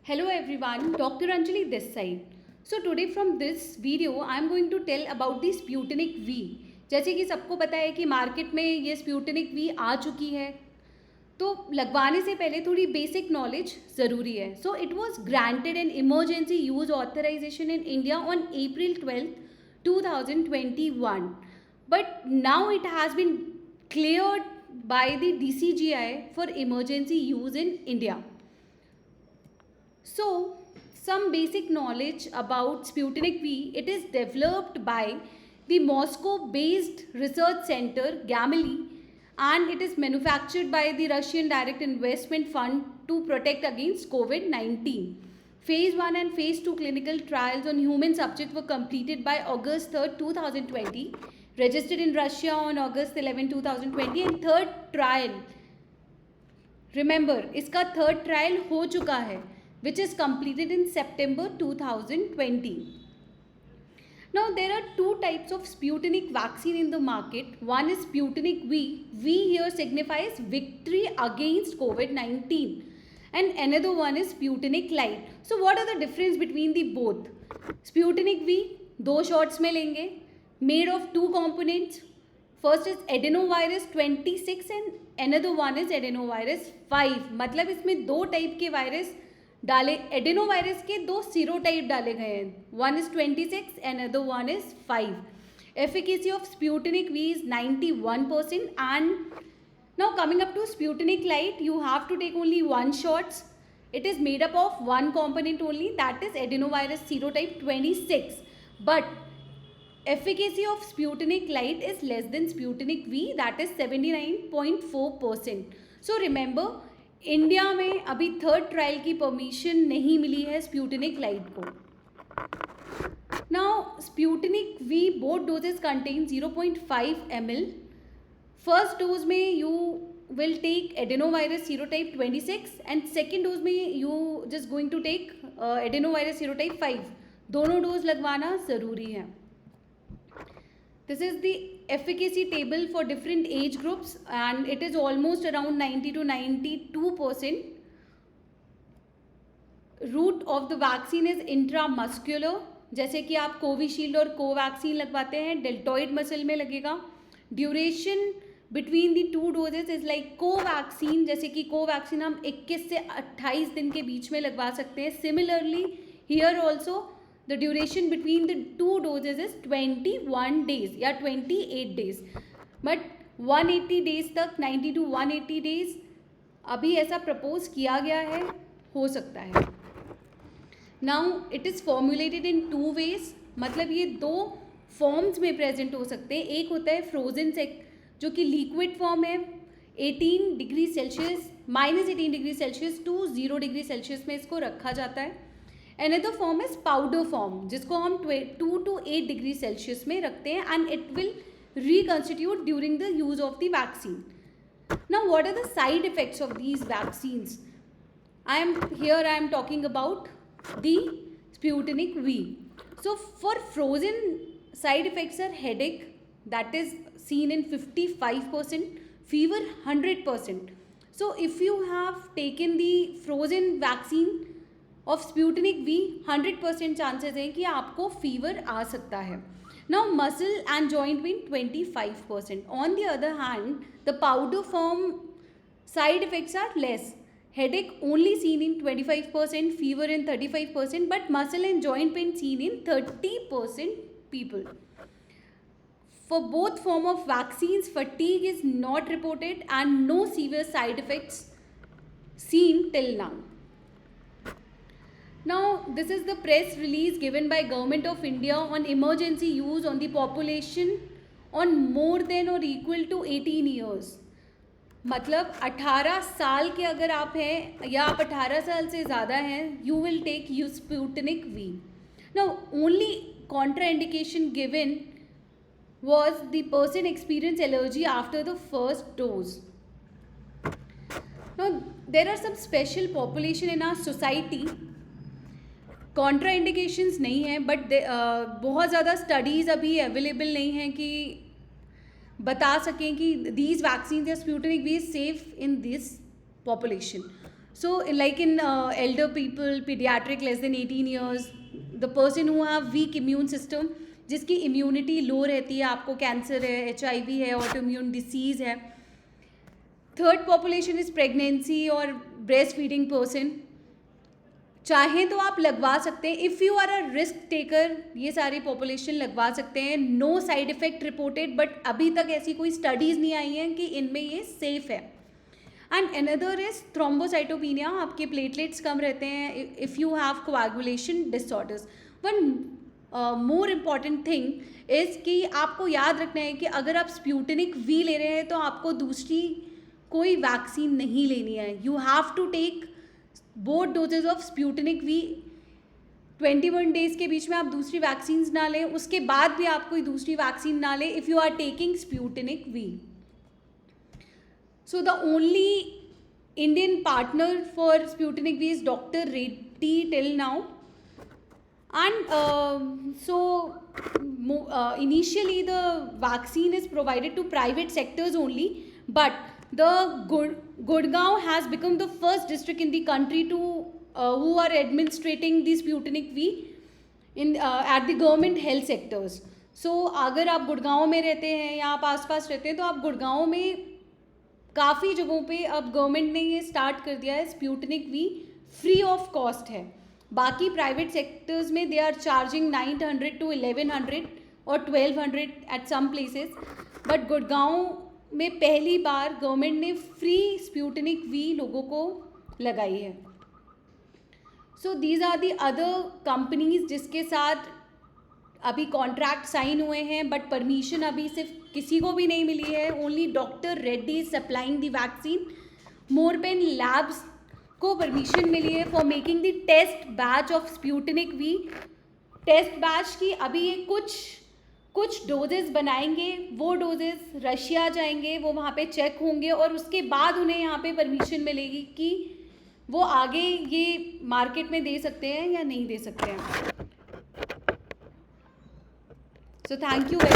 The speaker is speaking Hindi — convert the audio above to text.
Hello everyone, Dr. Anjali this side. So today from this video I am going to tell about the Sputnik V. जैसे कि सबको पता है कि मार्केट में ये Sputnik V आ चुकी है, तो लगवाने से पहले थोड़ी बेसिक नॉलेज ज़रूरी है. So it was granted an emergency use authorization in India on April 12, 2021, but now it has been cleared by the DCGI for emergency use in India. So, some basic knowledge about Sputnik V. It is developed by the Moscow-based research center Gamaleya, and it is manufactured by the Russian Direct Investment Fund to protect against COVID-19. Phase 1 and Phase 2 clinical trials on human subjects were completed by August 3rd, 2020, registered in Russia on August 11, 2020, and third trial, remember, इसका third trial हो चुका है, which is completed in September 2020. Now there are two types of Sputnik vaccine in the market. One is Sputnik V. V here signifies victory against COVID-19, and another one is Sputnik Light. So what are the difference between the both? Sputnik V दो shots में लेंगे, made of two components. First is adenovirus 26 and another one is adenovirus 5. मतलब इसमें दो टाइप के वायरस डाले, एडेनोवायरस के दो सीरोटाइप डाले गए हैं. One is 26 and other one is 5. Efficacy of Sputnik V is 91%. And now coming up to Sputnik light, you have to take only one shots. It is made up of one component only, that is adenovirus serotype 26. But efficacy of Sputnik Light is less than Sputnik V, that is 79.4%. So remember, India में अभी थर्ड ट्रायल की परमिशन नहीं मिली है स्प्यूटनिक लाइट को. Now Sputnik V both doses contain 0.5 ml. First dose में you will take adenovirus serotype 26 and second dose में you just going to take adenovirus serotype 5. दोनों डोज लगवाना ज़रूरी है. This is the efficacy table for different age groups and it is almost around 90 to 92%. Route of the vaccine is intramuscular. जैसे कि आप कोविशील्ड और कोवैक्सीन लगवाते हैं, डेल्टॉइड मसल में लगेगा. Duration between the to doses is like Covaxin, जैसे कि कोवैक्सीन हम 21 से 28 दिन के बीच में लगवा सकते हैं. Similarly here also the duration between the two doses is 21 days या 28 days, but 180 days तक, 90 to 180 days अभी ऐसा प्रपोज किया गया है, हो सकता है. Now it is formulated in two ways, मतलब ये दो फॉर्म्स में प्रेजेंट हो सकते हैं. एक होता है फ्रोजन जो कि लिक्विड फॉर्म है, 18 degree Celsius, -18 degree Celsius to 0 degree Celsius में इसको रखा जाता है. Another form is powder form, जिसको हम 2 to 8 डिग्री सेल्सियस में रखते हैं and it will reconstitute during the use of the vaccine. Now what are the side effects of these vaccines? I am talking about the Sputnik V. So for frozen, side effects are headache, that is seen in 55%, fever 100%. So if you have taken the frozen vaccine of Sputnik V, 100% chances हैं कि आपको फीवर आ सकता है. Now muscle and joint pain 25%. On the other hand the powder form side effects are less. Headache only seen in 25%, fever in 35%, but muscle and joint pain seen in 30% people. For both form of vaccines, fatigue is not reported and no severe side effects seen till now. Now, this is the press release given by Government of India on emergency use on the population on more than or equal to 18 years. मतलब 18 साल के अगर आप हैं या आप 18 साल से ज़्यादा हैं, you will take Sputnik V. Now, only contraindication given was the person experienced allergy after the first dose. Now, there are some special population in our society. Contraindications नहीं हैं, बट बहुत ज़्यादा स्टडीज़ अभी अवेलेबल नहीं हैं कि बता सकें कि दीज वैक्सीन या Sputnik V is safe in this population. So like in elder people, pediatric less than 18 years, the person who have weak immune system, जिसकी इम्यूनिटी लो रहती है, आपको कैंसर है, HIV है, ऑटोइम्यून डिसीज़ है. थर्ड पॉपुलेशन इज़ प्रेगनेंसी और ब्रेस्ट फीडिंग पर्सन. चाहें तो आप लगवा सकते हैं. If you are a risk taker, ये सारी पॉपुलेशन लगवा सकते हैं. No side effect reported, but अभी तक ऐसी कोई स्टडीज़ नहीं आई हैं कि इनमें ये सेफ़ है. एंड अनदर इज थ्रोम्बोसाइटोपिनिया, आपके प्लेटलेट्स कम रहते हैं if you have coagulation disorders. One more important thing is कि आपको याद रखना है कि अगर आप स्प्यूटनिक वी ले रहे हैं तो आपको दूसरी कोई वैक्सीन नहीं लेनी है. You have to take both doses of Sputnik V. 21 days के बीच में आप दूसरी वैक्सीन ना लें, उसके बाद भी आप कोई दूसरी वैक्सीन ना लें if you are taking Sputnik V. So the only Indian partner for Sputnik V is Dr. Reddy till now. And initially the vaccine is provided to private sectors only, but the Gurgaon has become the first district in the country to who are administrating the Sputnik V in at the government health sectors. So अगर आप गुड़गांव में रहते हैं या आप आसपास रहते हैं तो आप गुड़गांव में काफ़ी जगहों पे अब गवर्नमेंट ने ये स्टार्ट कर दिया है. स्प्यूटनिक वी फ्री ऑफ कॉस्ट है. बाकी प्राइवेट सेक्टर्स में दे आर चार्जिंग 900 to 1100 और 1200 at some places. But Gurgaon में पहली बार गवर्नमेंट ने फ्री स्प्यूटनिक वी लोगों को लगाई है. So these are the other companies जिसके साथ अभी कॉन्ट्रैक्ट साइन हुए हैं, बट परमिशन अभी सिर्फ किसी को भी नहीं मिली है. Only doctor Reddy is supplying the vaccine. Morepen labs को परमिशन मिली है for making the test batch of Sputnik V. Test batch की अभी ये कुछ डोजेस बनाएंगे. वो डोजेस रशिया जाएंगे, वो वहाँ पे चेक होंगे और उसके बाद उन्हें यहाँ पे परमिशन मिलेगी कि वो आगे ये मार्केट में दे सकते हैं या नहीं दे सकते हैं. So thank you very